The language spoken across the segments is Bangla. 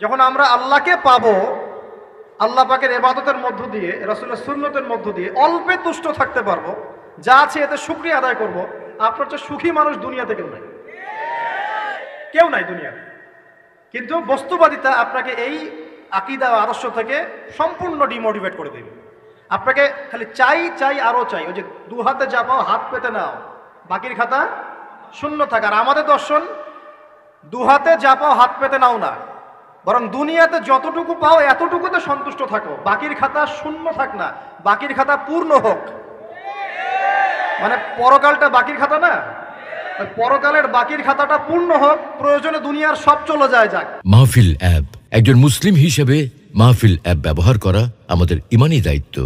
যখন আমরা আল্লাহকে পাবো, আল্লাহ পাকের ইবাদতের মধ্য দিয়ে, রাসূলের সুন্নতের মধ্য দিয়ে অল্পে তুষ্ট থাকতে পারবো, যা আছে এতে শুকরিয়া আদায় করব, আপনার চেয়ে সুখী মানুষ দুনিয়াতে কেউ নাই, কেউ নাই দুনিয়াতে। কিন্তু বস্তুবাদিতা আপনাকে এই আকীদা ও আদর্শ থেকে সম্পূর্ণ ডিমোটিভেট করে দেবে। আপনাকে খালি চাই চাই আরো চাই, ওই যে দু হাতে যা পাও হাত পেতে নাও, বাকির খাতা শূন্য থাকার। আমাদের দর্শন দু হাতে যা পাও হাত পেতে নাও না, বরং দুনিয়াতে যতটুকু পাও এতটুকুতে সন্তুষ্ট থাকো, বাকির খাতা শূন্য থাক না, বাকির খাতা পূর্ণ হোক। মানে পরকালটা বাকির খাতা না, পরকালের বাকির খাতাটা পূর্ণ হোক, প্রয়োজনে দুনিয়ার সব চলে যায় যাক। মাহফিল অ্যাপ, একজন মুসলিম হিসেবে মাহফিল অ্যাপ ব্যবহার করা আমাদের ঈমানী দায়িত্ব।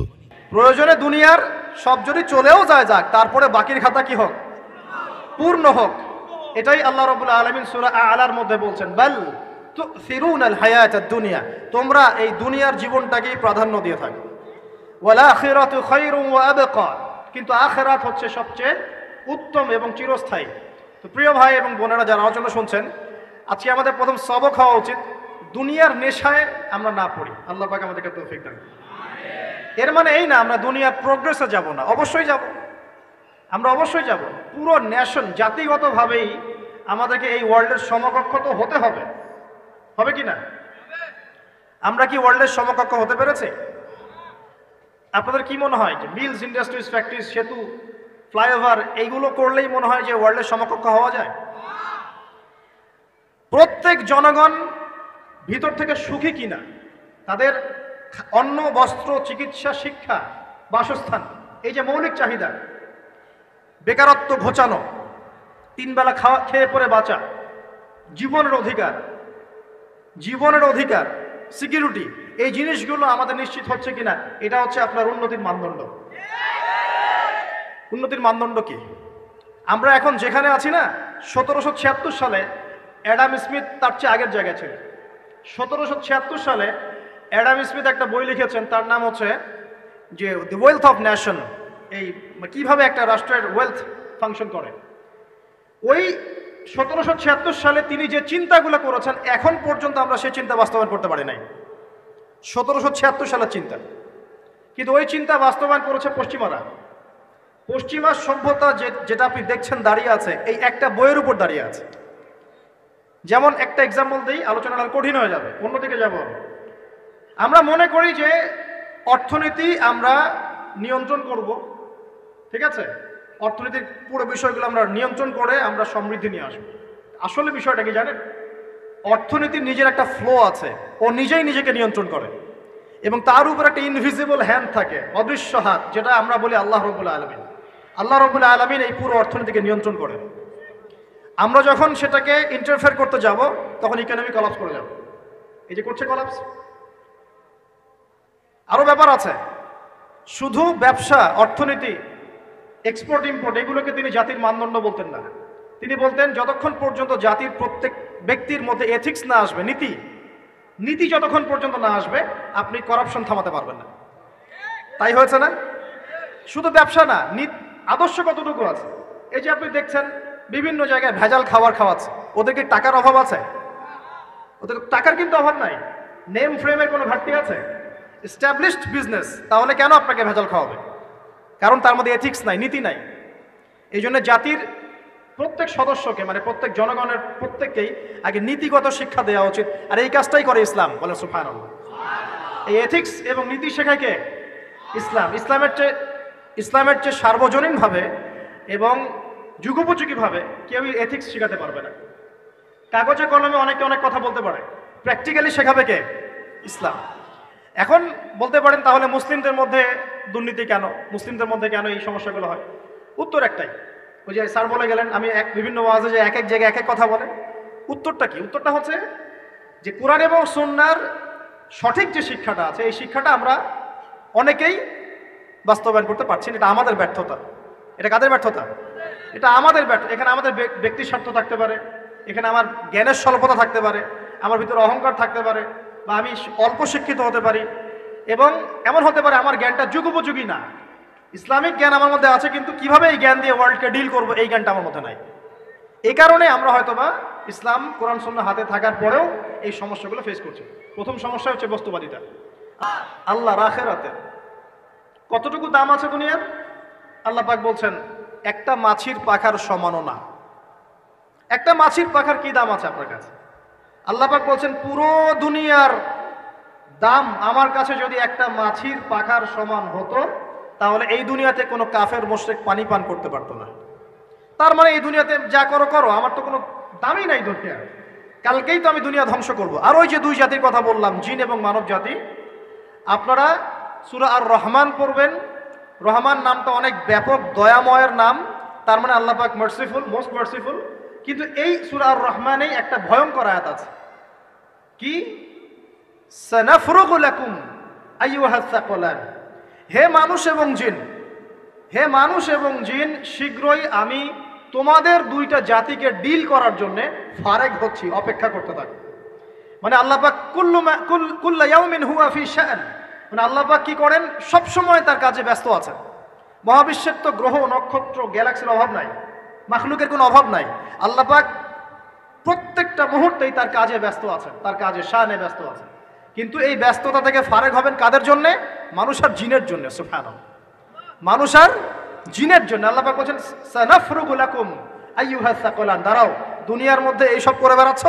প্রয়োজনে দুনিয়ার সব যদি চলেও যায় যাক, তারপরে বাকির খাতা কি হোক? পূর্ণ হোক। এটাই আল্লাহ রাব্বুল আলামিন সূরা আ'লার মধ্যে বলছেন, বাল তুসিরুনাল হায়াতাদ দুনিয়া, তোমরা এই দুনিয়ার জীবনটাকেই প্রাধান্য দিয়ে থাকো, ওয়াল আখিরাতু খায়রুন ওয়া আবকা, কিন্তু আখিরাত হচ্ছে সবচেয়ে উত্তম এবং চিরস্থায়ী। তো প্রিয় ভাই এবং বোনেরা যারা আলোচনা শুনছেন, আজকে আমাদের প্রথম সবক হওয়া উচিত দুনিয়ার নেশায় আমরা না পড়ি। আল্লাহ পাক আমাদেরকে তৌফিক দান। এর মানে এই না আমরা দুনিয়ার প্রোগ্রেসে যাব না, অবশ্যই যাব, আমরা অবশ্যই যাব। পুরো ন্যাশন জাতিগতভাবেই আমাদেরকে এই ওয়ার্ল্ডের সমকক্ষ তো হতে হবে, হবে কি না? আমরা কি ওয়ার্ল্ডের সমকক্ষ হতে পেরেছি? আপনাদের কি মনে হয় যে মিলস, ইন্ডাস্ট্রিজ, ফ্যাক্টরিজ, সেতু, ফ্লাইওভার এইগুলো করলেই মনে হয় যে ওয়ার্ল্ডের সমকক্ষ হওয়া যায়? প্রত্যেক জনগণ ভিতর থেকে সুখী কিনা, তাদের অন্ন, বস্ত্র, চিকিৎসা, শিক্ষা, বাসস্থান, এই যে মৌলিক চাহিদা, বেকারত্ব ঘোচানো, তিন বেলা খেয়ে পরে বাঁচা, জীবনের অধিকার, জীবনের অধিকার, সিকিউরিটি, এই জিনিসগুলো আমাদের নিশ্চিত হচ্ছে কিনা, এটা হচ্ছে আপনার উন্নতির মানদণ্ড। উন্নতির মানদণ্ড কি? আমরা এখন যেখানে আছি না, 1776 সালে অ্যাডাম স্মিথ তার চেয়ে আগের জায়গায় ছিল। 1776 সালে অ্যাডাম স্মিথ একটা বই লিখেছেন, তার নাম হচ্ছে যে দ্য ওয়েলথ অফ নেশন, এই কিভাবে একটা রাষ্ট্রের ওয়েলথ ফাংশন করে। ওই 1776 সালে তিনি যে চিন্তাগুলো করেছেন, এখন পর্যন্ত আমরা সেই চিন্তা বাস্তবায়ন করতে পারি নাই। 1776 সালের চিন্তা, কিন্তু ওই চিন্তা বাস্তবায়ন করেছে পশ্চিমারা। পশ্চিমা সভ্যতা যেটা আপনি দেখছেন দাঁড়িয়ে আছে, এই একটা বইয়ের উপর দাঁড়িয়ে আছে। যেমন একটা এক্সাম্পল দিই, আলোচনাটা কঠিন হয়ে যাবে, অন্যদিকে যাব। আমরা মনে করি যে অর্থনীতি আমরা নিয়ন্ত্রণ করব, ঠিক আছে, অর্থনীতির পুরো বিষয়গুলো আমরা নিয়ন্ত্রণ করে আমরা সমৃদ্ধি নিয়ে আসবো। আসলে বিষয়টা কি জানেন? অর্থনীতির নিজের একটা ফ্লো আছে, ও নিজেই নিজেকে নিয়ন্ত্রণ করে, এবং তার উপর একটা ইনভিজিবল হ্যান্ড থাকে, অদৃশ্য হাত, যেটা আমরা বলি আল্লাহ রাব্বুল আলামিন। আল্লাহ রাব্বুল আলামিন এই পুরো অর্থনীতিকে নিয়ন্ত্রণ করে। আমরা যখন সেটাকে ইন্টারফেয়ার করতে যাব, তখন ইকোনমি কলাপস করে যাব। এই যে করছে কলাপস। আরো ব্যাপার আছে, শুধু ব্যবসা, অর্থনীতি, এক্সপোর্ট ইম্পোর্ট, এগুলোকে তিনি জাতির মানদণ্ড বলতেন না। তিনি বলতেন যতক্ষণ পর্যন্ত জাতির প্রত্যেক ব্যক্তির মধ্যে এথিক্স না আসবে, নীতি যতক্ষণ পর্যন্ত না আসবে, আপনি করাপশন থামাতে পারবেন না। তাই হয়েছে না? শুধু ব্যবসা না, আদর্শ কতটুকু আছে? এই যে আপনি দেখছেন বিভিন্ন জায়গায় ভেজাল খাবার খাওয়াচ্ছে, ওদের কি টাকার অভাব আছে? ওদের টাকার কিন্তু অভাব নাই। নেম ফ্রেমের কোনো ঘাটতি আছে? এস্টাবলিশড বিজনেস, তাহলে কেন আপনাকে ভেজাল খাওয়াবে? কারণ তার মধ্যে এথিক্স নাই, নীতি নাই। এই জন্য জাতির প্রত্যেক সদস্যকে, মানে প্রত্যেক জনগণের প্রত্যেককেই আগে নীতিগত শিক্ষা দেওয়া উচিত, আর এই কাজটাই করে ইসলাম। বলে সুবহানাল্লাহ। এই এথিক্স এবং নীতি শেখায় কে? ইসলাম। ইসলামের চেয়ে সার্বজনীনভাবে এবং যুগোপযোগীভাবে কেউ এথিক্স শেখাতে পারবে না। কাগজে কলমে অনেকে অনেক কথা বলতে পারে, প্র্যাকটিক্যালি শেখাবে কে? ইসলাম। এখন বলতে পারেন তাহলে মুসলিমদের মধ্যে দুর্নীতি কেন, মুসলিমদের মধ্যে কেন এই সমস্যাগুলো হয়? উত্তর একটাই, ওই যে স্যার বলে গেলেন, আমি বিভিন্ন ওয়াজে যে এক এক জায়গায় এক এক কথা বলে। উত্তরটা কি? উত্তরটা হচ্ছে যে কোরআন এবং সুন্নাহর সঠিক যে শিক্ষাটা আছে, এই শিক্ষাটা আমরা অনেকেই বাস্তবায়ন করতে পারছি না। এটা আমাদের ব্যর্থতা। এটা কাদের ব্যর্থতা? এটা আমাদের ব্যর্থতা। এখানে আমাদের ব্যক্তি স্বার্থ থাকতে পারে, এখানে আমার জ্ঞানের স্বল্পতা থাকতে পারে, আমার ভিতরে অহংকার থাকতে পারে, বা আমি অল্প শিক্ষিত হতে পারি, এবং এমন হতে পারে আমার জ্ঞানটা যুগোপযোগী না। ইসলামিক জ্ঞান আমার মধ্যে আছে, কিন্তু কিভাবে এই জ্ঞান দিয়ে ওয়ার্ল্ডকে ডিল করবো, এই জ্ঞানটা আমার মধ্যে নাই। এই কারণে আমরা হয়তোবা ইসলাম কোরআন সুন্নাহ হাতে থাকার পরেও এই সমস্যাগুলো ফেস করছে। প্রথম সমস্যা হচ্ছে বস্তুবাদিতা। আল্লাহর আখিরাতে কতটুকু দাম আছে দুনিয়ার? আল্লাহ পাক বলছেন একটা মাছির পাখার সমানও না। একটা মাছির পাখার কি দাম আছে আপনার কাছে? আল্লাহ পাক বলছেন পুরো দুনিয়ার দাম আমার কাছে যদি একটা মাছির পাখার সমান হতো, তাহলে এই দুনিয়াতে কোনো কাফের মুশরিক পানি পান করতে পারতো না। তার মানে এই দুনিয়াতে যা করো করো, আমার তো কোনো দামই নাই দুনিয়া, কালকেই তো আমি দুনিয়া ধ্বংস করব। আর ওই যে দুই জাতির কথা বললাম, জিন এবং মানব জাতি, আপনারা সূরা আর রহমান পড়বেন। রহমান নামটা অনেক ব্যাপক দয়াময়ের নাম, তার মানে আল্লাহ পাক মার্সিফুল, মোস্ট মার্সিফুল। কিন্তু এই সূরা আর রহমানেই একটা ভয়ঙ্কর আয়াত আছে, কি সানাফরুগু লাকুম আইয়ুহাস সাকলান, হে মানুষ এবং জিন, হে মানুষ এবং জিন, শীঘ্রই আমি তোমাদের দুইটা জাতিকে ডিল করার জন্য ফারেক হচ্ছি, অপেক্ষা করতে থাকো। মানে আল্লাহ পাক কুল্লু ইয়াউমিন হুয়া ফি শাআন, মানে আল্লাহ পাক কি করেন, সব সময় তার কাজে ব্যস্ত আছেন। মহাবিশ্বের তো গ্রহ নক্ষত্র গ্যালাক্সির অভাব নাই, মাখলুকের কোনো অভাব নাই। আল্লাহ পাক প্রত্যেকটা মুহূর্তেই তার কাজে ব্যস্ত আছেন, তার কাজে শানে ব্যস্ত আছেন। কিন্তু এই ব্যস্ততা থেকে ফারেক হবেন কাদের জন্য? মানুষ আর জিনের জন্য। সুবহানাল্লাহ, মানুষ আর জিনের জন্য। আল্লাহ পাক বলেন সানাফরুগু লাকুম আইয়ুহাস সাকলান, দাঁড়াও, দুনিয়ার মধ্যে এইসব করে বেড়াচ্ছ,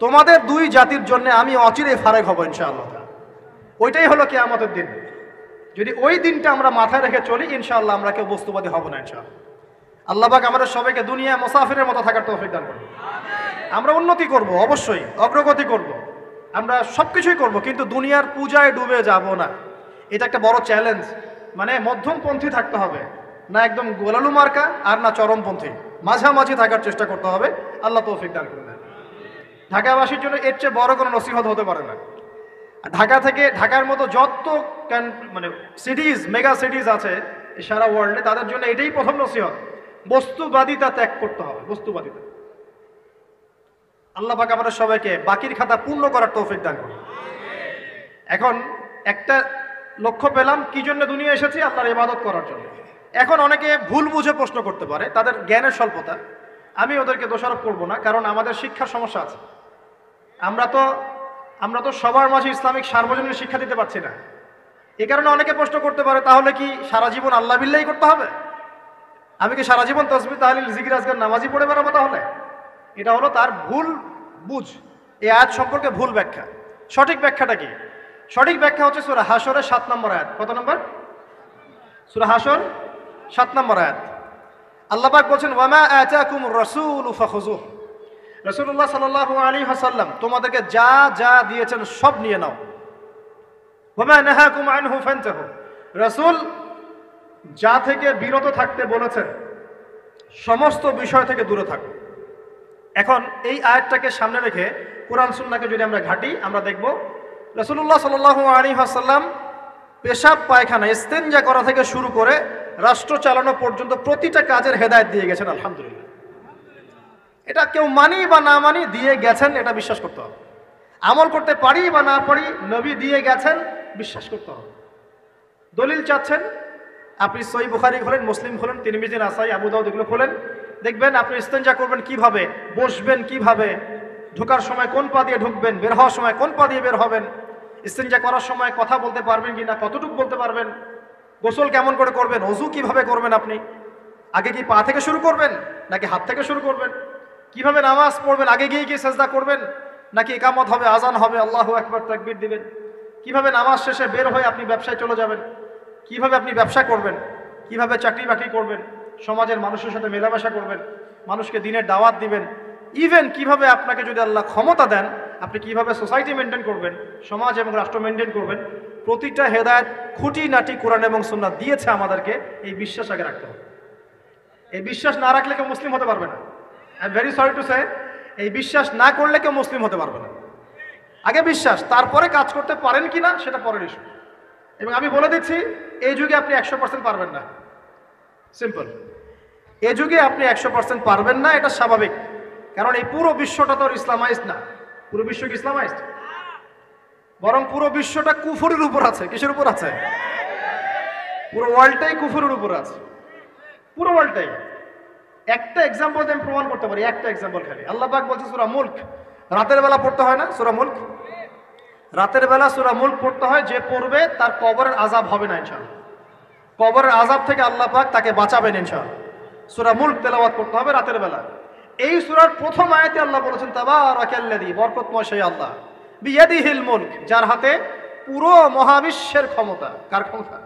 তোমাদের দুই জাতির জন্য আমি অচিরেই ফারেক হব ইনশাআল্লাহ। ওইটাই হলো কিয়ামতের দিন। যদি ওই দিনটা আমরা মাথায় রেখে চলি, ইনশাআল্লাহ আমরা কেউ বস্তুবাদী হব না ইনশাআল্লাহ। আল্লাহ পাক আমাদের সবাইকে দুনিয়া মুসাফিরের মতো থাকার তৌফিক দান করুন। আমরা উন্নতি করব, অবশ্যই অগ্রগতি করব, আমরা সবকিছুই করব, কিন্তু দুনিয়ার পূজায় ডুবে যাব না। এটা একটা বড় চ্যালেঞ্জ। মানে মধ্যমপন্থী থাকতে হবে, না একদম গোলালু মার্কা আর না চরমপন্থী, মাঝামাঝি থাকার চেষ্টা করতে হবে। আল্লাহ তৌফিক দান করুন। ঢাকাবাসীর জন্য এর চেয়ে বড় কোনো নসিহত হতে পারে না। ঢাকা থেকে, ঢাকার মতো যত মানে সিটিজ, মেগা সিটিজ আছে সারা ওয়ার্ল্ডে, তাদের জন্য এটাই প্রথম নসিহত, বস্তুবাদিতা ত্যাগ করতে হবে, বস্তুবাদিতা। আল্লাহ পাক আমাদের সবাইকে বাকির খাতা পূর্ণ করার তৌফিক দান করুন। এখন একটা লক্ষ্য পেলাম, কি জন্য দুনিয়া এসেছি? আল্লাহর ইবাদত করার জন্য। এখন অনেকে ভুল বুঝে প্রশ্ন করতে পারে, তাদের জ্ঞানের স্বল্পতা। আমি ওদেরকে দোষারোপ করব না, কারণ আমাদের শিক্ষার সমস্যা আছে। আমরা তো সবার মাঝে ইসলামিক সার্বজনীন শিক্ষা দিতে পারছি না। এই কারণে অনেকে প্রশ্ন করতে পারে, তাহলে কি সারা জীবন আল্লাহ বিল্লাহি করতে হবে? আমি কি সারা জীবন তাসবিহ তাহলিল জিকির আজকার নামাজি পড়ে বেড়াবো? তাহলে এটা হলো তার ভুল বুঝ। এই আয়াত সম্পর্কে ভুল ব্যাখ্যা। সঠিক ব্যাখ্যাটা কি? সঠিক ব্যাখ্যা হচ্ছে সূরা হাশরের 7 নম্বর আয়াত। কত নম্বর? সূরা হাশর 7 নম্বর আয়াত। আল্লাহ পাক বলেন, ওয়ামা আতাকুমুর রাসূলু ফাখুযুহু, রাসূলুল্লাহ সাল্লাল্লাহু আলাইহি ওয়াসাল্লাম তোমাদেরকে যা যা দিয়েছেন সব নিয়ে নাও। ওয়ামা নাহাকুম আনহু ফান্তাহু, রাসূল যা থেকে বিরত থাকতে বলেছেন সমস্ত বিষয় থেকে দূরে থাকো। এখন এই আয়াতটাকে সামনে রেখে কোরআন সুন্নাহকে যদি আমরা ঘাঁটি, আমরা দেখব রাসূলুল্লাহ সাল্লাল্লাহু আলাইহি ওয়াসাল্লাম পেশাব পায়খানা ইস্তেনজা করা থেকে শুরু করে রাষ্ট্র চালানো পর্যন্ত প্রতিটা কাজের হেদায়েত দিয়ে গেছেন। আলহামদুলিল্লাহ, এটা কেউ মানি বা না মানি দিয়ে গেছেন, এটা বিশ্বাস করতে হবে। আমল করতে পারি বা না পারি, নবী দিয়ে গেছেন, বিশ্বাস করতে হবে। দলিল চাচ্ছেন, আপনি সহিহ বুখারী খোলেন, মুসলিম খোলেন, তিরমিজি, নাসাই, আবু দাউদ, এগুলো খোলেন, দেখবেন আপনি ইস্তেনজা করবেন কিভাবে, বসবেন কিভাবে, ঢোকার সময় কোন পা দিয়ে ঢুকবেন, বের হওয়ার সময় কোন পা দিয়ে বের হবেন, ইস্তেনজা করার সময় কথা বলতে পারবেন কিনা, কতটুকু বলতে পারবেন, গোসল কেমন করে করবেন, ওযু কিভাবে করবেন, আপনি আগে কি পা থেকে শুরু করবেন নাকি হাত থেকে শুরু করবেন, কিভাবে নামাজ পড়বেন, আগে গিয়ে কি সেজদা করবেন নাকি ইকামত হবে, আজান হবে, আল্লাহু আকবার তাকবীর দিবেন, কিভাবে নামাজ শেষে বের হয়ে আপনি ব্যবসায় চলে যাবেন, কিভাবে আপনি ব্যবসা করবেন, কিভাবে চাকরি বাকরি করবেন, সমাজের মানুষের সাথে মেলামেশা করবেন, মানুষকে দিনের দাওয়াত দিবেন, ইভেন কিভাবে আপনাকে যদি আল্লাহ ক্ষমতা দেন আপনি কিভাবে সোসাইটি মেনটেন করবেন, সমাজ এবং রাষ্ট্র মেনটেন করবেন, প্রতিটা হেদায়েত খুঁটিনাটি কোরআন এবং সুন্নাহ দিয়েছে আমাদেরকে। এই বিশ্বাস আগে রাখতে হবে। এই বিশ্বাস না রাখলে কেউ মুসলিম হতে পারবে না। I am very sorry to say, এই বিশ্বাস না করলে কেউ মুসলিম হতে পারবে না। আগে বিশ্বাস, তারপরে কাজ করতে পারেন কিনা সেটা পরের ইস্যু। এবং আমি বলে দিচ্ছি, এই যুগে আপনি 100% পারবেন না। সিম্পল, এই যুগে আপনি 100% পারবেন না, এটা স্বাভাবিক। কারণ এই পুরো বিশ্বটা তো ইসলামাইজড না। পুরো বিশ্ব কি ইসলামাইজড? বরং পুরো বিশ্বটা কুফরের উপর আছে। কিসের উপর আছে? পুরো ওয়ার্ল্ডটাই কুফরের উপর আছে, পুরো ওয়ার্ল্ডটাই। একটা এক্সাম্পল দিয়ে আমি প্রমাণ করতে পারি, একটা এক্সাম্পল খালি। আল্লাহ পাক বলছে সূরা মুলক, রাতের বেলা পড়তে হয় না সূরা মুলক? রাতের বেলা সূরা মুলক পড়তে হয়, যে পড়বে তার কবরের আযাব হবে না ইনশাআল্লাহ। কবরের আযাব থেকে আল্লাহ পাক তাকে বাঁচাবেন ইনশাআল্লাহ। সূরা মুলক তেলাওয়াত করতে হবে রাতের বেলা। এই সূরার প্রথম আয়াতে আল্লাহ বলেছেন তাবারাকাল্লাযী, বরকতময় সেই আল্লাহ, বিয়াদিহিল মুলক, যার হাতে পুরো মহাবিশ্বের ক্ষমতা। কার ক্ষমতা?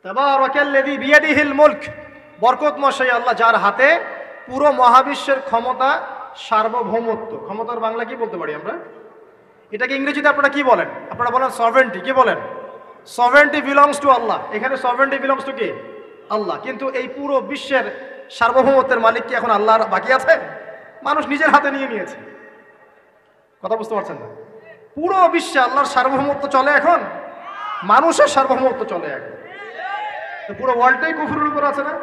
তাবারাকাল্লাযী বিয়াদিহিল মুলক, বরকতময় সেই আল্লাহ যার হাতে পুরো মহাবিশ্বের ক্ষমতা, সার্বভৌমত্ব। ক্ষমতার বাংলা কি বলতে পারি আমরা? এটাকে ইংরেজিতে আপনারা কি বলেন? আপনারা বলেন সভারেন্টি। কি বলেন? সভারেন্টি বিলংস টু আল্লাহ। এখানে সভারেন্টি বিলংস টু কি? আল্লাহ। কিন্তু এই পুরো বিশ্বের সার্বভৌমত্বের মালিক কি এখন আল্লাহর বাকি আছে? মানুষ নিজের হাতে নিয়ে নিয়েছে। কথা বুঝতে পারছেন না? পুরো বিশ্বে আল্লাহর সার্বভৌমত্ব চলে এখন, মানুষের সার্বভৌমত্ব চলে এখন। তো পুরো ওয়ার্ল্ডটাই কুফরের উপর আছে না?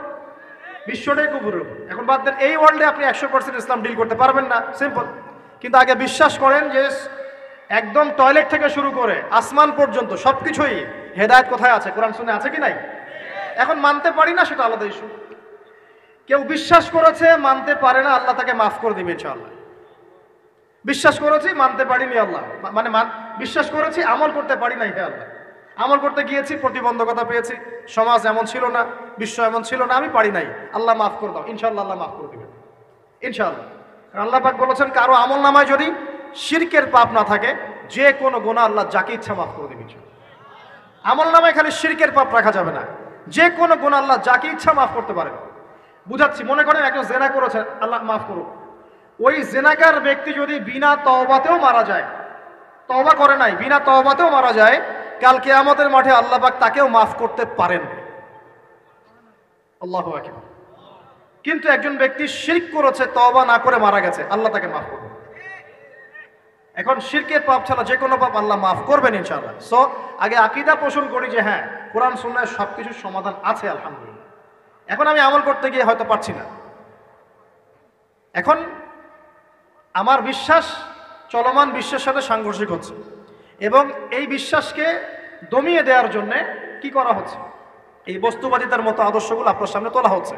বিশ্বটাই কুফরের উপর। এখন বাদ দেন, এই ওয়ার্ল্ডে আপনি 100% ইসলাম ডিল করতে পারবেন না, সিম্পল। কিন্তু আগে বিশ্বাস করেন যে একদম টয়লেট থেকে শুরু করে আসমান পর্যন্ত সবকিছুই হেদায়েত কোথায় আছে? কোরআন শুনে আছে কি নাই? এখন মানতে পারি না, সেটা আলাদা ইস্যু। কেউ বিশ্বাস করেছে, মানতে পারে না, আল্লাহ তাকে মাফ করে দিবে ইনশাআল্লাহ। বিশ্বাস করেছি, মানতে পারিনি, আল্লাহ মানে বিশ্বাস করেছি, আমল করতে পারি নাই, হে আল্লাহ আমল করতে গিয়েছি, প্রতিবন্ধকতা পেয়েছি, সমাজ এমন ছিল না, বিশ্ব এমন ছিল না, আমি পারি নাই, আল্লাহ মাফ করে দাও। ইনশাআল্লাহ আল্লাহ মাফ করে দিবেন ইনশাআল্লাহ। কারণ আল্লাহ পাক বলেছেন, কারো আমল নামায় যদি শিরকের পাপ না থাকে, যে কোনো গুনাহ আল্লাহ যাকে ইচ্ছা মাফ করে দিবেন। আমল নামায় খালি শিরকের পাপ রাখা যাবে না, যে কোনো গুনাহ আল্লাহ যাকে ইচ্ছা মাফ করতে পারেন। বুঝাচ্ছি, মনে করেন একজন জেনা করেছে, আল্লাহ মাফ করুক। ওই জেনাকার ব্যক্তি যদি বিনা তওবাতেও মারা যায়, তওবা করে নাই, বিনা তওবাতেও মারা যায়, কাল কিয়ামতের মাঠে আল্লাহ পাক তাকেও মাফ করতে পারেন। আল্লাহু আকবার। কিন্তু একজন ব্যক্তি শিরক করেছে, তওবা না করে মারা গেছে, আল্লাহ তাকে মাফ করবে। এখন শিরকের পাপ ছাড়া যে কোনো পাপ আল্লাহ মাফ করবেন ইনশাআল্লাহ। সো আগে আকীদা পোষণ করি যে হ্যাঁ, কোরআন সুন্নাহয় সবকিছুর সমাধান আছে আলহামদুলিল্লাহ। এখন আমি আমল করতে গিয়ে হয়তো পারছি না। এখন আমার বিশ্বাস চলমান বিশ্বের সাথে সাংঘর্ষিক হচ্ছে, এবং এই বিশ্বাসকে দমিয়ে দেওয়ার জন্যে কি করা হচ্ছে? এই বস্তুবাদিতার মতো আদর্শগুলো আপনার সামনে তোলা হচ্ছে।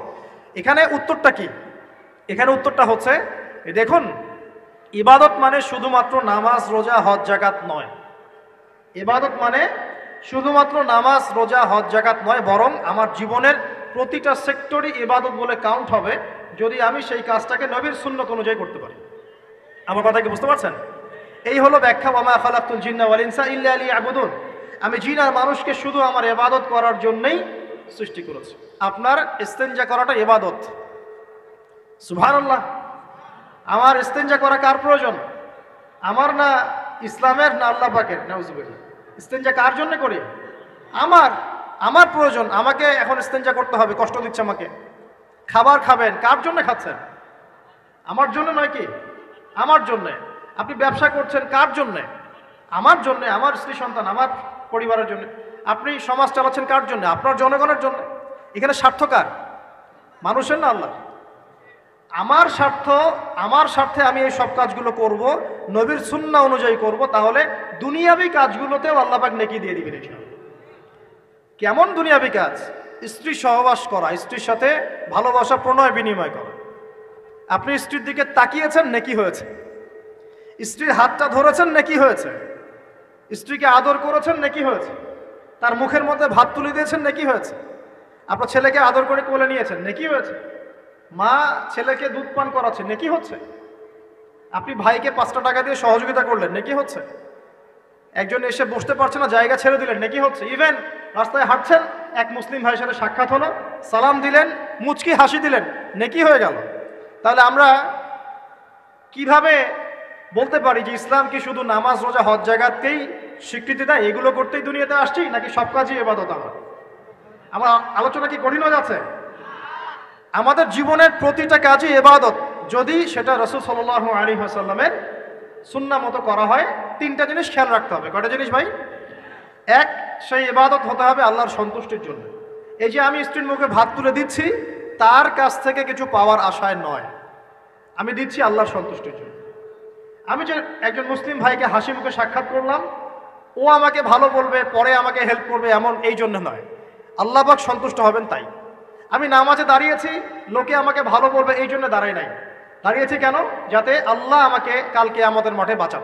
এখানে উত্তরটা কি? এখানে উত্তরটা হচ্ছে, দেখুন, ইবাদত মানে শুধুমাত্র নামাজ, রোজা, হজ, যাকাত নয়। ইবাদত মানে শুধুমাত্র নামাজ, রোজা, হজ, যাকাত নয়, বরং আমার জীবনের প্রতিটা সেক্টরই ইবাদত বলে কাউন্ট হবে যদি আমি সেই কাজটাকে নবীর সুন্নাত অনুযায়ী করতে পারি। আমার কথা কি বুঝতে পারছেন? এই হলো ব্যাখ্যা, ওয়া মা খালাকতুল জিন্না ওয়াল ইনসা ইল্লা লিয়াবুদুন। আমি জিন আর মানুষকে শুধু আমার ইবাদত করার জন্যই সৃষ্টি করেছি। আপনার ইস্তেনজা করাটা ইবাদত। সুবহানাল্লাহ। আমার ইস্তেনজা করা কার প্রয়োজন? আমার না ইসলামের, না আল্লাহ পাকের? নাউজুবিল্লাহ। ইস্তেনজা কার জন্য করি? আমার প্রয়োজন। আমাকে এখন ইস্তেনজা করতে হবে, কষ্ট দিচ্ছে আমাকে। খাবার খাবেন, কার জন্য খাচ্ছেন? আমার জন্য নয় কি? আমার জন্যে। আপনি ব্যবসা করছেন, কার জন্যে? আমার জন্যে, আমার স্ত্রী সন্তান, আমার পরিবারের জন্য। আপনি সমাজ চালাচ্ছেন কার জন্য? আপনার জনগণের জন্য। এখানে স্বার্থ কার? মানুষের না আল্লাহ? আমার স্বার্থ, আমার স্বার্থে আমি এই সব কাজগুলো করব, নবীর সুন্নাহ অনুযায়ী করব, তাহলে দুনিয়াবি কাজগুলোতেও আল্লাহ পাক নেকি দিয়ে দিবেন ইনশাআল্লাহ। কেমন দুনিয়াবি কাজ? স্ত্রী সহবাস করা, স্ত্রীর সাথে ভালোবাসা, প্রণয় বিনিময় করা। আপনি স্ত্রীর দিকে তাকিয়েছেন, নেকি হয়েছে। স্ত্রীর হাতটা ধরেছেন, নেকি হয়েছে। স্ত্রীকে আদর করেছেন, নেকি হয়েছে। তার মুখের মধ্যে ভাত তুলে দিয়েছেন, নেকি হয়েছে। আপনার ছেলেকে আদর করে কোলে নিয়েছেন, নেকি হয়েছে। মা ছেলেকে দুধ পান করাচ্ছে, নেকি হচ্ছে। আপনি ভাইকে 5টা টাকা দিয়ে সহযোগিতা করলেন, নেকি হচ্ছে। একজন এসে বসতে পারছে না, জায়গা ছেড়ে দিলেন, নেকি হচ্ছে। ইভেন রাস্তায় হাঁটছেন, এক মুসলিম ভাইয়ের সাথে সাক্ষাৎ হলো, সালাম দিলেন, মুচকি হাসি দিলেন, নেকি হয়ে গেল। তাহলে আমরা কিভাবে বলতে পারি যে ইসলাম কি শুধু নামাজ, রোজা, হজ, যাকাতকেই স্বীকৃতি দেয়, এগুলো করতেই দুনিয়াতে আসছি, নাকি সব কাজই ইবাদত? আমার আলোচনা কি কঠিন হয়ে যাচ্ছে? আমাদের জীবনের প্রতিটা কাজই ইবাদত, যদি সেটা রাসূল সাল্লাল্লাহু আলাইহি ওয়াসাল্লামের সুন্নাহ মতো করা হয়। 3টা জিনিস খেয়াল রাখতে হবে। কয়টা জিনিস ভাই? এক, সেই ইবাদত হতে হবে আল্লাহর সন্তুষ্টির জন্য। এই যে আমি স্ত্রীর মুখে ভাত তুলে দিচ্ছি, তার কাছ থেকে কিছু পাওয়ার আশায় নয়, আমি দিচ্ছি আল্লাহর সন্তুষ্টির জন্য। আমি যে একজন মুসলিম ভাইকে হাসি মুখে সাক্ষাৎ করলাম, ও আমাকে ভালো বলবে, পরে আমাকে হেল্প করবে, এমন এই জন্য নয়, আল্লাহ পাক সন্তুষ্ট হবেন তাই। আমি নামাজে দাঁড়িয়েছি, লোকে আমাকে ভালো বলবে এই জন্য দাঁড়াই নাই। দাঁড়িয়েছি কেন? যাতে আল্লাহ আমাকে কালকে আমাদের মাঠে বাঁচান।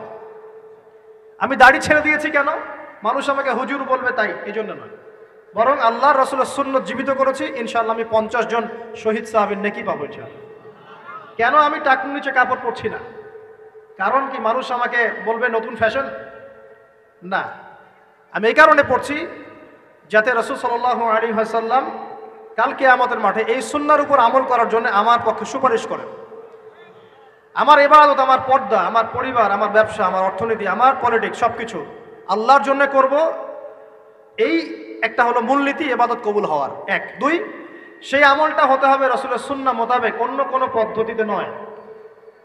আমি দাড়ি ছেড়ে দিয়েছি কেন? মানুষ আমাকে হুজুর বলবে তাই, এই জন্য নয়, বরং আল্লাহ রসুলের সুন্নত জীবিত করেছি, ইনশাআল্লাহ আমি 50 জন শহীদ সাহাবীর নেকি পাবো ইনশাআল্লাহ। কেন আমি টাকনুর নিচে কাপড় পরছি না? কারণ কি মানুষ আমাকে বলবে নতুন ফ্যাশন? না, আমি এই কারণে পড়ছি যাতে রাসূল সাল্লাল্লাহু আলাইহি ওয়াসাল্লাম কালকে আমাদের মাঠে এই সুন্নাহর উপর আমল করার জন্য আমার পক্ষে সুপারিশ করেন। আমার ইবাদত, আমার পর্দা, আমার পরিবার, আমার ব্যবসা, আমার অর্থনীতি, আমার পলিটিক্স সবকিছু আল্লাহর জন্য করব, এই একটা হলো মূলনীতি ইবাদত কবুল হওয়ার। 1 2 সেই আমলটা হতে হবে রাসূলের সুন্নাহ মোতাবেক, অন্য কোনো পদ্ধতিতে নয়।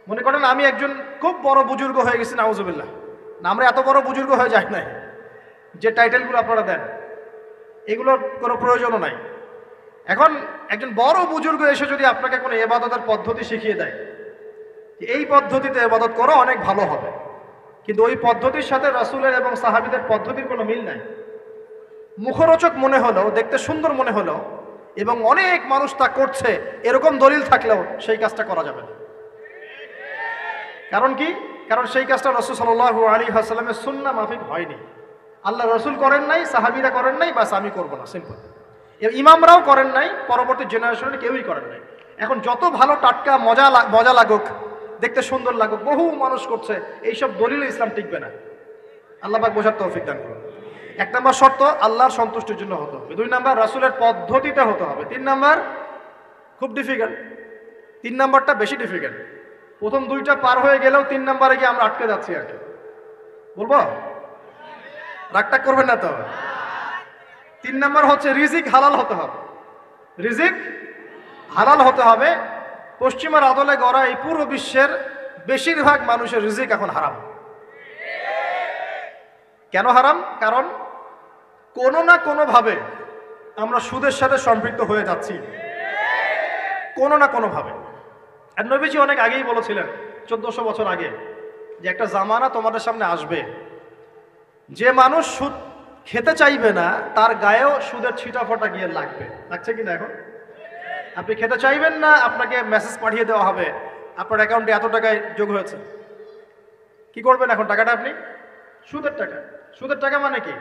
মনে করেন আমি একজন খুব বড় বুজুর্গ হয়ে গেছি, নাউজুবিল্লাহ, না আমরা এত বড় বুজুর্গ হয়ে যাই নাই, যে টাইটেলগুলো আপনারা দেন এগুলোর কোনো প্রয়োজনও নাই। এখন একজন বড় বুজুর্গ এসে যদি আপনাকে কোনো ইবাদতের পদ্ধতি শিখিয়ে দেয়, এই পদ্ধতিতে ইবাদত করো অনেক ভালো হবে, কিন্তু ওই পদ্ধতির সাথে রাসূলের এবং সাহাবীদের পদ্ধতির কোনো মিল নাই। মুখরোচক মনে হলেও, দেখতে সুন্দর মনে হলেও এবং অনেক মানুষ তা করছে এরকম দলিল থাকলেও সেই কাজটা করা যাবে না। কারণ কি? কারণ সেই কাজটা রাসূল সাল্লাল্লাহু আলাইহি ওয়াসাল্লামের সুন্নাহ মাফিক হয়নি। আল্লাহ রাসূল করেন নাই, সাহাবীরা করেন নাই, বাস আমি করব না, সিম্পল। ইমামরাও করেন নাই, পরবর্তী জেনারেশনে কেউই করেন নাই। এখন যত ভালো টাটকা মজা লাগুক, দেখতে সুন্দর লাগুক, বহু মানুষ করছে, এইসব দলিলে ইসলাম টিকবে না। আল্লাহ পাক বোঝার তৌফিক দান করুন। 1 নম্বর শর্ত আল্লাহর সন্তুষ্টির জন্য হতে হবে। 2 নম্বর রাসূলের পদ্ধতিতে হতে হবে। 3 নম্বর খুব ডিফিকাল্ট, 3 নম্বরটা বেশি ডিফিকাল্ট। প্রথম 2টা পার হয়ে গেলেও 3 নম্বরে গিয়ে আমরা আটকে যাচ্ছি আর কি। বলবো? রাগটা করবেন না তো? 3 নম্বর হচ্ছে রিজিক হালাল হতে হবে। রিজিক হালাল হতে হবে। পশ্চিমার আদলে গড়া এই পুরো বিশ্বের বেশিরভাগ মানুষের রিজিক এখন হারাম। কেন হারাম? কারণ কোনো না কোনোভাবে আমরা সুদের সাথে সম্পৃক্ত হয়ে যাচ্ছি, কোনো না কোনোভাবে। আর নবীজি অনেক আগেই বলেছিলেন, 1400 বছর আগে, যে একটা জামানা তোমাদের সামনে আসবে, যে মানুষ সুদ খেতে চাইবে না তার গায়েও সুদের ছিটাফোঁটা গিয়ে লাগবে। লাগছে কিনা? এখন আপনি খেতে চাইবেন না, আপনাকে মেসেজ পাঠিয়ে দেওয়া হবে আপনার অ্যাকাউন্টে এত টাকায় যোগ হয়েছে। কি করবেন এখন? টাকাটা আপনি সুদের টাকা। সুদের টাকা মানে কি?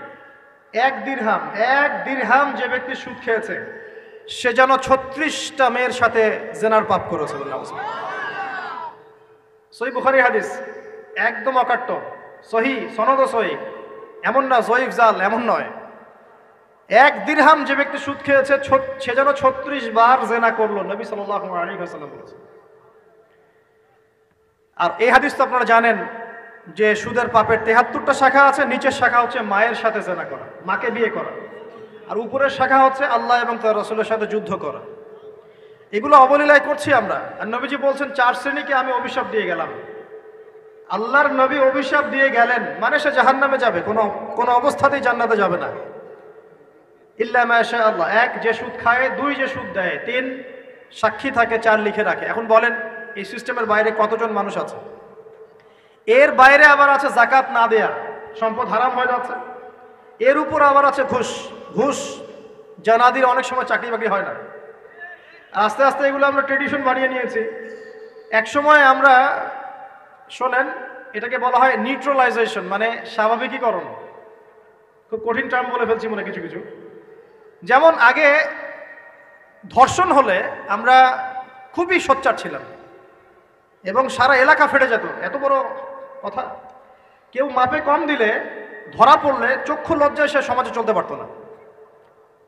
1 দিরহাম যে ব্যক্তি সুদ খেয়েছে সে যেন 36টা মেয়ের সাথে জেনার পাপ করেছে। সহিহ বুখারী হাদিস, একদম অকাট্য, সহিহ, সনদ সহিহ, এমন না জয়ীফ জাল, এমন নয়। 1 দিরহাম যে ব্যক্তি সুদ খেয়েছে সে যেন 36 বার জেনা করলো, নবী সাল্লাল্লাহু আলাইহি ওয়াসাল্লাম বলেছেন। আর এই হাদিস তো আপনারা জানেন যে সুদের পাপের 73টা শাখা আছে। নিচের শাখা হচ্ছে মায়ের সাথে জেনা করা, মাকে বিয়ে করা, আর উপরের শাখা হচ্ছে আল্লাহ এবং তার রাসূলের সাথে যুদ্ধ করা। এগুলো অবলীলায় করছি আমরা। আর নবীজি বলছেন 4 শ্রেণীকে আমি অভিশাপ দিয়ে গেলাম। আল্লাহর নবী অভিশাপ দিয়ে গেলেন মানে সে জাহান্নামে যাবে, কোনো অবস্থাতেই জান্নাতে যাবে না। ইল্লা মা শা আল্লাহ। 1 যে সুদ খায়, 2 যে সুদ দেয়, 3 সাক্ষী থাকে, 4 লিখে রাখে। এখন বলেন এই সিস্টেমের বাইরে কতজন মানুষ আছে? এর বাইরে আবার আছে যাকাত না দেয়া, সম্পদ হারাম হয়ে যাচ্ছে। এর উপর আবার আছে ঘুষ, জানাদির অনেক সময় চাকরি বাকরি হয় না। আস্তে আস্তে এগুলো আমরা ট্রেডিশন বানিয়ে নিয়েছি। এক সময় আমরা, শোনেন, এটাকে বলা হয় নিউট্রালাইজেশন, মানে স্বাভাবিকীকরণ। খুব কঠিন টার্ম বলে ফেলছি মনে কিছু কিছু। যেমন আগে ধর্ষণ হলে আমরা খুবই সোচ্চার ছিলাম এবং সারা এলাকা ফেটে যেত, এত বড় কথা। কেউ মাপে কম দিলে, ধরা পড়লে চক্ষু লজ্জায় সে সমাজে চলতে পারতো না।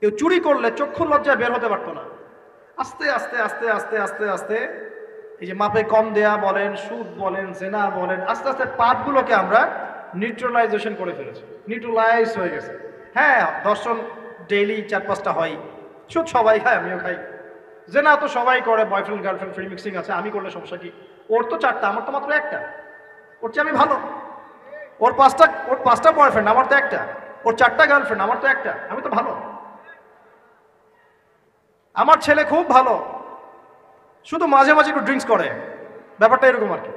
কেউ চুরি করলে চক্ষু লজ্জায় বের হতে পারতো না। আস্তে আস্তে আস্তে আস্তে আস্তে আস্তে এই যে মাপে কম দেয়া বলেন, সুদ বলেন, জেনা বলেন, আস্তে আস্তে পাপগুলোকে আমরা নিউট্রালাইজেশন করে ফেলেছি, নিউট্রালাইজ হয়ে গেছে। হ্যাঁ, ধর্ষণ ডেইলি 4-5টা হয়, সুদ সবাই খায়, আমিও খাই, জেনা তো সবাই করে, বয়ফ্রেন্ড গার্লফ্রেন্ড ফ্রি মিক্সিং আছে, আমি করলে সমস্যা কি? ওর তো 4টা, আমার তো মাত্র 1টা। ওর চেয়ে আমি ভালো। ওর 5টা বয়ফ্রেন্ড, আমার তো 1টা। ওর 4টা গার্লফ্রেন্ড, আমার তো 1টা। আমি তো ভালো। আমার ছেলে খুব ভালো, শুধু মাঝে মাঝে একটু ড্রিঙ্কস করে, ব্যাপারটা এরকম আর কি।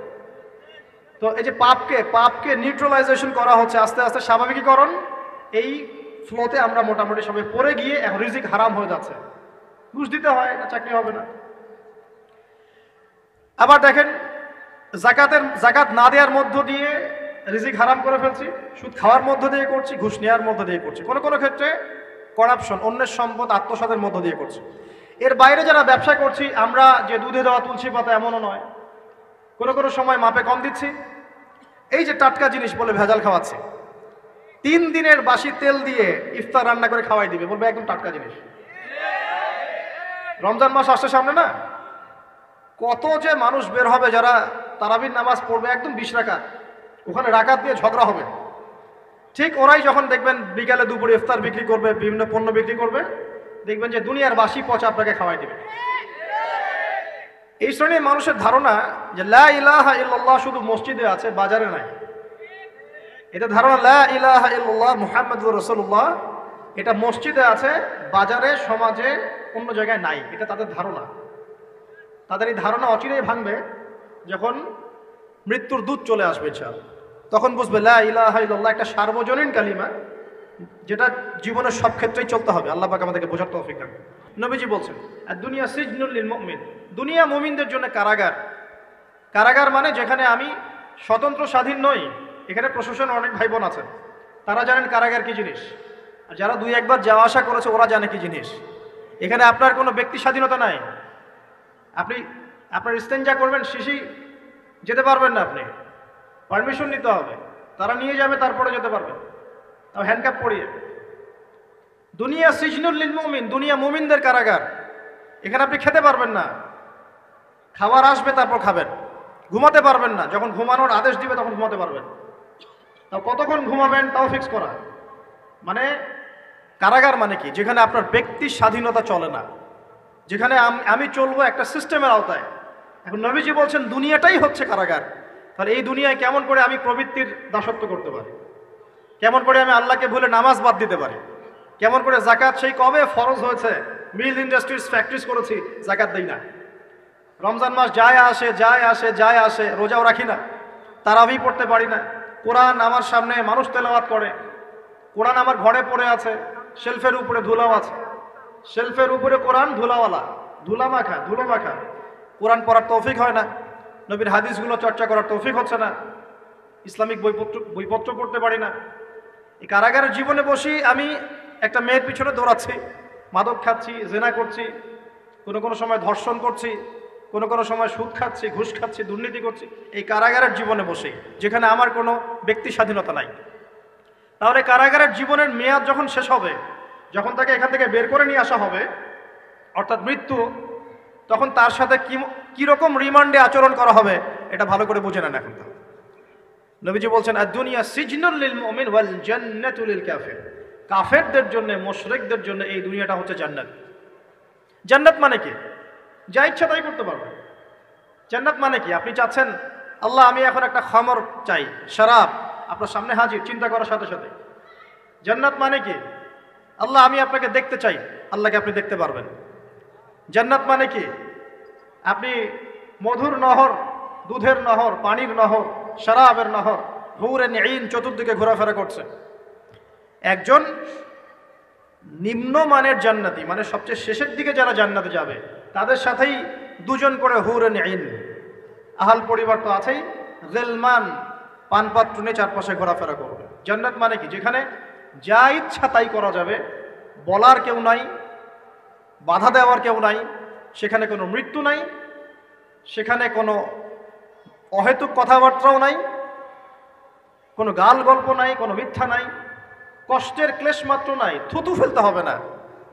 তো এই যে পাপকে নিউট্রালাইজেশন করা হচ্ছে আস্তে আস্তে, স্বাভাবিকীকরণ। এই ফ্লোতে আমরা মোটামুটি সবাই পড়ে গিয়ে এখন রিজিক হারাম হয়ে যাচ্ছে। ঘুষ দিতে হয়, না চাকরি হবে না। আবার দেখেন, জাকাত না দেওয়ার মধ্য দিয়ে রিজিক হারাম করে ফেলছি, সুদ খাওয়ার মধ্য দিয়ে করছি, ঘুষ নেওয়ার মধ্য দিয়ে করছি, কোনো কোনো ক্ষেত্রে করাপশন, অন্যের সম্পদ আত্মসাতের মধ্য দিয়ে করছি। এর বাইরে যারা ব্যবসা করছি, আমরা যে দুধে দেওয়া তুলসী পাতা এমনও নয়, কোনো কোনো সময় মাপে কম দিচ্ছি। এই যে টাটকা জিনিস বলে ভেজাল খাওয়াচ্ছি, 3 দিনের বাসি তেল দিয়ে ইফতার রান্না করে খাওয়াই দিবে, বলবে একদম টাটকা জিনিস। রমজান মাস আসছে সামনে না, কত যে মানুষ বের হবে যারা তারাবির নামাজ পড়বে একদম 20 রাকাত, ওখানে রাকাত দিয়ে ঝগড়া হবে। ঠিক ওরাই যখন দেখবেন বিকালে দুপুরে ইফতার বিক্রি করবে, বিভিন্ন পণ্য বিক্রি করবে, দেখবেন যে দুনিয়ার বাসি পচা আপনাকে খাওয়াই দিবে। এই শ্রেণীর মানুষের ধারণা যে লা ইলাহা ইল্লাল্লাহ শুধু মসজিদে আছে, বাজারে নাই। এটা ধারণা লা ইলাহা ইল্লাল্লাহ মুহাম্মাদুর রাসূলুল্লাহ এটা মসজিদে আছে, বাজারে সমাজে অন্য জায়গায় নাই, এটা তাদের ধারণা। তাদের এই ধারণা অচিরেই ভাঙবে যখন মৃত্যুর দূত চলে আসবে ইনশাআল্লাহ। তখন বুঝবে লা ইলাহা ইল্লাল্লাহ একটা সার্বজনীন কালিমা, যেটা জীবনের সব ক্ষেত্রেই চলতে হবে। আল্লাহ পাক আমাদেরকে বোঝার তৌফিক দান। নবীজি বলছেন, আর দুনিয়া সিজনুল লিল মুমিন, দুনিয়া মুমিনদের জন্য কারাগার। কারাগার মানে যেখানে আমি স্বতন্ত্র স্বাধীন নই। এখানে প্রশাসনের অনেক ভাই বোন আছেন, তারা জানেন কারাগার কি জিনিস, আর যারা 2-1 বার যাওয়া আসা করেছে ওরা জানে কি জিনিস। এখানে আপনার কোনো ব্যক্তি স্বাধীনতা নাই। আপনি আপনার ইস্তেঞ্জা করবেন, শিশি যেতে পারবেন না, আপনি পারমিশন নিতে হবে, তারা নিয়ে যাবে, তারপরে যেতে পারবেন, তাও হ্যান্ডকাপ পরিয়ে। দুনিয়া সিজনুল লিল মুমিন, দুনিয়া মুমিনদের কারাগার। এখানে আপনি খেতে পারবেন না, খাবার আসবে তারপর খাবেন। ঘুমাতে পারবেন না, যখন ঘুমানোর আদেশ দিবে তখন ঘুমাতে পারবেন। তাও কতক্ষণ ঘুমাবেন তাও ফিক্স করা। মানে কারাগার মানে কি? যেখানে আপনার ব্যক্তির স্বাধীনতা চলে না, যেখানে আমি চলবো একটা সিস্টেমের আওতায়। এখন নবীজি বলছেন দুনিয়াটাই হচ্ছে কারাগার। তাহলে এই দুনিয়ায় কেমন করে আমি প্রবৃত্তির দাসত্ব করতে পারি, কেমন করে আমি আল্লাহকে ভুলে নামাজ বাদ দিতে পারি, কেমন করে জাকাত সেই কবে ফরজ হয়েছে, মিল ইন্ডাস্ট্রিজ ফ্যাক্টরিজ করেছি, জাকাত দেই না। রমজান মাস যায় আসে যায় আসে যায় আসে, রোজাও রাখি না, তারাবি পড়তে পারি না। কোরআন আমার সামনে মানুষ তেলাওয়াত করে, কোরআন আমার ঘরে পড়ে আছে, শেলফের উপরে ধুলাও আছে, শেলফের উপরে কোরআন ধুলাওয়ালা, ধুলো মাখা। কোরআন পড়ার তৌফিক হয় না, নবীর হাদিসগুলো চর্চা করার তৌফিক হচ্ছে না, ইসলামিক বইপত্র পড়তে পারি না। এই কারাগারের জীবনে বসি আমি একটা মেয়ের পিছনে দৌড়াচ্ছি, মাদক খাচ্ছি, জেনা করছি, কোনো সময় ধর্ষণ করছি, কোনো সময় সুদ খাচ্ছি, ঘুষ খাচ্ছি, দুর্নীতি করছি, এই কারাগারের জীবনে বসে, যেখানে আমার কোনো ব্যক্তি স্বাধীনতা নাই। তাহলে কারাগারের জীবনের মেয়াদ যখন শেষ হবে, যখন তাকে এখান থেকে বের করে নিয়ে আসা হবে, অর্থাৎ মৃত্যু, তখন তার সাথে কিরকম রিমান্ডে আচরণ করা হবে এটা ভালো করে বুঝে নেন। এখন নবীজি বলছেন, আর দুনিয়া সিজনুল লিল মুমিন ওয়াল জান্নাতু লিল কাফির, কাফেরদের জন্য, মুশরিকদের জন্য এই দুনিয়াটা হচ্ছে জান্নাত। জান্নাত মানে কি? যা ইচ্ছা তাই করতে পারবেন। জান্নাত মানে কি? আপনি চাচ্ছেন আল্লাহ আমি এখন একটা খামর চাই, শরাব আপনার সামনে হাজির, চিন্তা করার সাথে সাথে। জান্নাত মানে কি? আল্লাহ আমি আপনাকে দেখতে চাই, আল্লাহকে আপনি দেখতে পারবেন। জান্নাত মানে কি? আপনি মধুর নহর, দুধের নহর, পানির নহর, শরাবের নহর, হুরুন ঈন চতুর্দিকে ঘোরাফেরা করছে। একজন নিম্নমানের জান্নাতি, মানে সবচেয়ে শেষের দিকে যারা জান্নাতে যাবে, তাদের সাথেই 2জন করে হুরুন ঈন, আহাল পরিবার তো আছেই, গিলমান পানপাত্র নিয়ে চারপাশে ঘোরাফেরা করবে। জান্নাত মানে কি? যেখানে যা ইচ্ছা তাই করা যাবে, বলার কেউ নাই, বাধা দেওয়ার কেউ নাই, সেখানে কোনো মৃত্যু নাই, সেখানে কোনো অহেতুক কথাবার্তাও নাই, কোনো গাল গল্প নাই, কোনো মিথ্যা নাই, কষ্টের ক্লেশ মাত্র নাই, থুতু ফেলতে হবে না।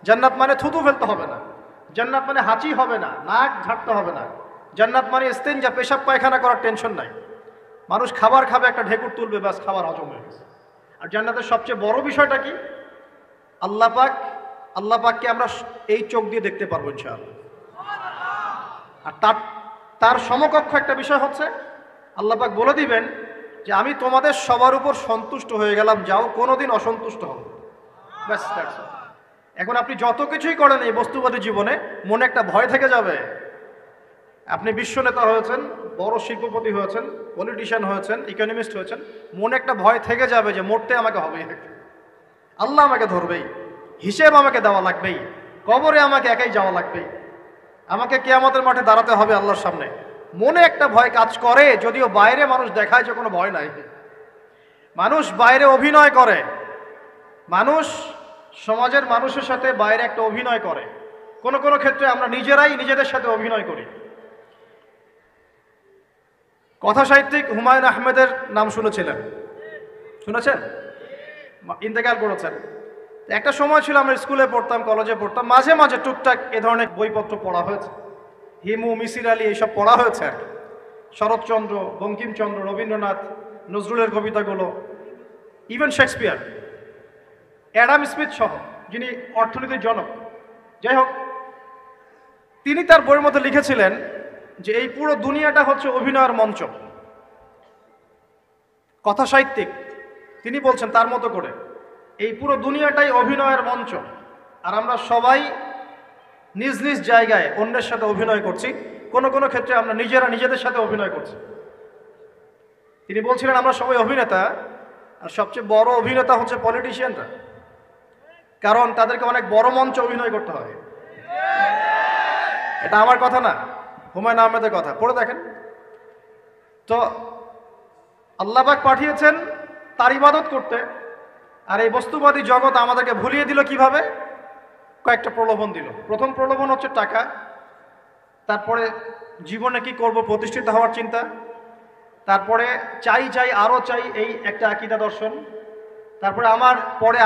জান্নাত মানে থুতু ফেলতে হবে না, জান্নাত মানে হাঁচি হবে না, নাক ঝাড়তে হবে না, জান্নাত মানে ইস্তেঞ্জা পেশাব পায়খানা করার টেনশন নাই। মানুষ খাবার খাবে, একটা ঢেকুর তুলবে, ব্যাস খাবার হজম হয়ে গেছে। আর জান্নাতের সবচেয়ে বড় বিষয়টা কি? আল্লাহ পাককে আমরা এই চোখ দিয়ে দেখতে পারবো ইনশাআল্লাহ। আর তার সমকক্ষ একটা বিষয় হচ্ছে আল্লাহ পাক বলে দিবেন যে আমি তোমাদের সবার উপর সন্তুষ্ট হয়ে গেলাম, যাও কোনোদিন অসন্তুষ্ট হবে। ব্যাস, এখন আপনি যত কিছুই করেন এই বস্তুবাদী জীবনে, মনে একটা ভয় থেকে যাবে। আপনি বিশ্ব নেতা হয়েছেন, বড় শিল্পপতি হয়েছেন, পলিটিশিয়ান হয়েছেন, ইকোনমিস্ট হয়েছেন, মনে একটা ভয় থেকে যাবে যে মরতে আমাকে হবে, আল্লাহ আমাকে ধরবেই, হিসেব আমাকে দেওয়া লাগবেই, কবরে আমাকে একাই যাওয়া লাগবে, আমাকে কিয়ামতের মাঠে দাঁড়াতে হবে আল্লাহর সামনে। মনে একটা ভয় কাজ করে, যদিও বাইরে মানুষ দেখায় যে কোনো ভয় নাই, মানুষ বাইরে অভিনয় করে, মানুষ সমাজের মানুষের সাথে বাইরে একটা অভিনয় করে, কোনো কোনো ক্ষেত্রে আমরা নিজেরাই নিজেদের সাথে অভিনয় করি। কথা সাহিত্যিক হুমায়ুন আহমেদের নাম শুনেছিলেন? শুনেছেন? ইন্তেকাল করেছেন। একটা সময় ছিল আমরা স্কুলে পড়তাম, কলেজে পড়তাম, মাঝে মাঝে টুকটাক এ ধরনের বইপত্র পড়া হয়েছে, হিমু, মিসির আলী এইসব পড়া হয়েছে আর কি। শরৎচন্দ্র, বঙ্কিমচন্দ্র, রবীন্দ্রনাথ, নজরুলের কবিতাগুলো, ইভেন শেক্সপিয়ার, অ্যাডাম স্মিথ সহ, যিনি অর্থনীতির জনক। যাই হোক, তিনি তার বইয়ের মধ্যে লিখেছিলেন যে এই পুরো দুনিয়াটা হচ্ছে অভিনয়ের মঞ্চ। কথা সাহিত্যিক তিনি বলছেন তার মতো করে এই পুরো দুনিয়াটাই অভিনয়ের মঞ্চ, আর আমরা সবাই নিজ নিজ জায়গায় অন্যের সাথে অভিনয় করছি, কোনো কোনো ক্ষেত্রে আমরা নিজেরা নিজেদের সাথে অভিনয় করছি। তিনি বলছিলেন আমরা সবাই অভিনেতা, আর সবচেয়ে বড় অভিনেতা হচ্ছে পলিটিশিয়ানরা, কারণ তাদেরকে অনেক বড় মঞ্চে অভিনয় করতে হয়। এটা আমার কথা না, হুমায়ুন আহমেদের কথা, পড়ে দেখেন তো। আল্লাহ পাক পাঠিয়েছেন তার ইবাদত করতে, আর এই বস্তুবাদী জগৎ আমাদেরকে ভুলিয়ে দিল কিভাবে? কয়েকটা প্রলোভন দিল। প্রথম প্রলোভন হচ্ছে টাকা, তারপরে জীবনে কি করব প্রতিষ্ঠিত হওয়ার চিন্তা, তারপরে চাই চাই আরও চাই এই একটা আকীদা দর্শন, তারপরে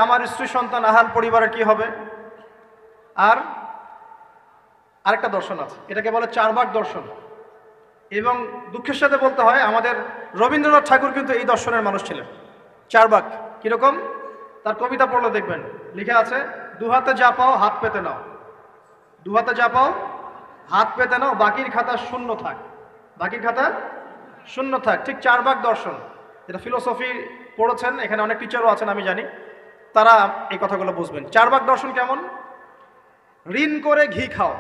আমার স্ত্রী সন্তান আহাল পরিবারের কি হবে, আর আরেকটা দর্শন আছে, এটাকে বলে চারবাক দর্শন। এবং দুঃখের সাথে বলতে হয় আমাদের রবীন্দ্রনাথ ঠাকুর কিন্তু এই দর্শনের মানুষ ছিলেন। চারবাক কিরকম? তার কবিতা পড়লে দেখবেন লিখে আছে, দুহাতে যা পাও হাত পেতে নাও, দুহাতে যা পাও হাত পেতে নাও, বাকির খাতা শূন্য থাক, বাকির খাতা শূন্য থাক। ঠিক চারবাক দর্শন, যেটা ফিলোসফি পড়েছেন, এখানে অনেক টিচারও আছেন আমি জানি, তারা এই কথাগুলো বুঝবেন। চারবাক দর্শন কেমন? ঋণ করে ঘি খাও,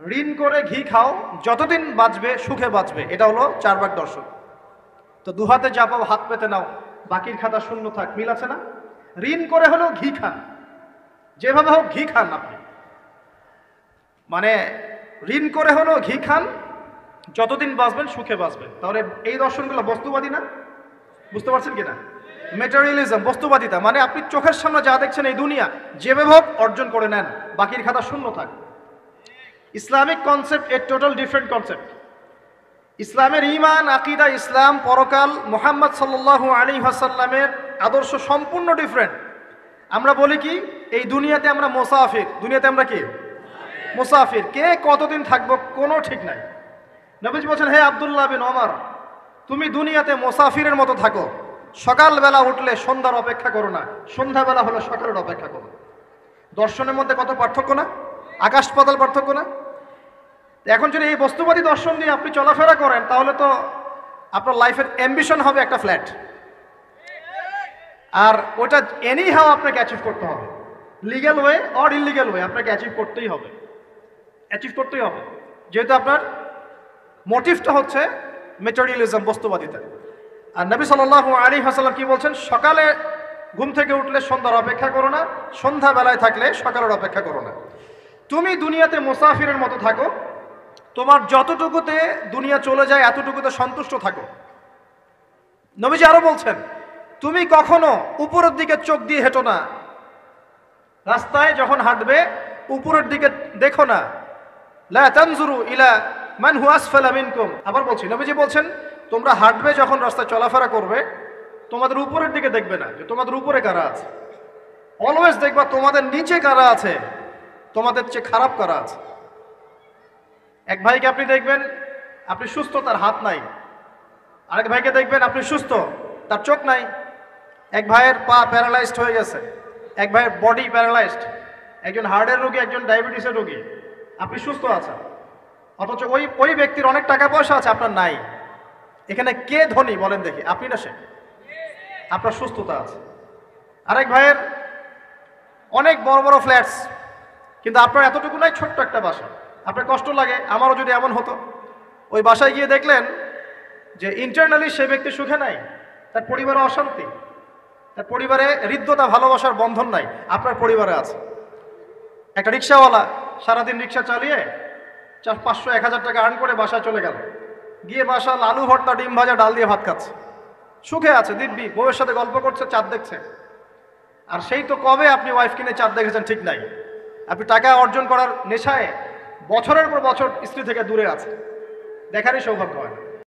ঋণ করে ঘি খাও, যতদিন বাঁচবে সুখে বাঁচবে, এটা হলো চারবাক দর্শন। তো দুহাতে যা পাও হাত পেতে নাও, বাকির খাতা শূন্য থাক, মিল আছে না? ঋণ করে হলেও ঘি খান, যেভাবে হোক ঘি খান আপনি, মানে ঋণ করে হলেও ঘি খান, যতদিন বাঁচবেন সুখে বাঁচবেন। তাহলে এই দর্শনগুলো বস্তুবাদী না? বুঝতে পারছেন কিনা? ম্যাটেরিয়ালিজম, বস্তুবাদিতা, মানে আপনি চোখের সামনে যা দেখছেন এই দুনিয়া, যেভাবে হোক অর্জন করে নেন, বাকির খাতা শূন্য থাক। ইসলামিক কনসেপ্ট এর টোটাল ডিফারেন্ট কনসেপ্ট। ইসলামের ঈমান, আকীদা, ইসলাম, পরকাল, মুহাম্মদ সাল্লাল্লাহু আলাইহি ওয়াসাল্লামের আদর্শ সম্পূর্ণ ডিফারেন্ট। আমরা বলি কি এই দুনিয়াতে আমরা মুসাফির, দুনিয়াতে আমরা কি মুসাফির, কে কতদিন থাকবো কোনো ঠিক নাই। নবীজি বলছেন, হে আব্দুল্লাহ বিন ওমর, তুমি দুনিয়াতে মুসাফিরের মতো থাকো, সকালবেলা উঠলে সন্ধ্যার অপেক্ষা করো না, সন্ধ্যাবেলা হলে সকালের অপেক্ষা করো। দর্শনের মধ্যে কত পার্থক্য না? আকাশ পাতাল পার্থক্য না? এখন যদি এই বস্তুবাদী দর্শন দিয়ে আপনি চলাফেরা করেন, তাহলে তো আপনার লাইফের অ্যাম্বিশন হবে একটা ফ্ল্যাট, আর ওটা এনি হাও আপনাকে অ্যাচিভ করতে হবে, legal way or illegal way, আপনাকে অ্যাচিভ করতেই হবে, অ্যাচিভ করতেই হবে, যেহেতু আপনার মোটিভটা হচ্ছে ম্যাটেরিয়ালিজম, বস্তুবাদিতা। আর নবী সাল্লাল্লাহু আলাইহি ওয়াসাল্লাম কি বলছেন? সকালে ঘুম থেকে উঠলে সন্ধ্যার অপেক্ষা করো না, সন্ধ্যাবেলায় থাকলে সকালের অপেক্ষা করো না। তুমি দুনিয়াতে মুসাফিরের মতো থাকো, তোমার যতটুকুতে দুনিয়া চলে যায় এতটুকুতে সন্তুষ্ট থাকো। নবীজি আরো বলছেন, তুমি কখনো উপরের দিকে চোখ দিয়ে হেঁটো না, রাস্তায় যখন হাঁটবে উপরের দিকে দেখো না, লা তানজুরু ইলা মান হুয়া আসফালা মিনকুম। আবার বলছি, নবীজি বলছেন তোমরা হাঁটবে যখন রাস্তায় চলাফেরা করবে, তোমাদের উপরের দিকে দেখবে না যে তোমাদের উপরে কারা আছে, অলওয়েজ দেখবা তোমাদের নিচে কারা আছে, তোমাদের চেয়ে খারাপ কারা আছে। এক ভাইকে আপনি দেখবেন আপনি সুস্থ, তার হাত নাই, আরেক ভাইকে দেখবেন আপনি সুস্থ, তার চোখ নাই, এক ভাইয়ের পা প্যারালাইজড হয়ে গেছে, এক ভাইয়ের বডি প্যারালাইজড, একজন হার্টের রোগী, একজন ডায়াবেটিসের রোগী, আপনি সুস্থ আছেন, অথচ ওই ব্যক্তির অনেক টাকা পয়সা আছে, আপনার নাই। এখানে কে ধনী বলেন দেখি, আপনি না সে? আপনার সুস্থতা আছে। আরেক ভাইয়ের অনেক বড় বড় ফ্ল্যাটস, কিন্তু আপনার এতটুকু নাই, ছোট্ট একটা বাসা, আপনার কষ্ট লাগে। আমারও যদি এমন হতো, ওই বাসায় গিয়ে দেখলেন যে ইন্টারনালি সে ব্যক্তি সুখে নাই, তার পরিবারে অশান্তি, তার পরিবারে হৃদ্যতা ভালোবাসার বন্ধন নাই, আপনার পরিবারে আছে। একটা রিক্সাওয়ালা সারাদিন রিক্সা চালিয়ে 500-1000 টাকা আর্ন করে বাসায় চলে গেল, গিয়ে বাসা আলু ভর্তা ডিম ভাজা ডাল দিয়ে ভাত খাচ্ছে, সুখে আছে দিব্যি, বউয়ের সাথে গল্প করছে, চাঁদ দেখছে। আর সেই তো কবে আপনি ওয়াইফ কিনে চাঁদ দেখেছেন ঠিক নাই, আপনি টাকা অর্জন করার নেশায় বছরের পর বছর স্ত্রী থেকে দূরে আছে, দেখারই সৌভাগ্য হয় না।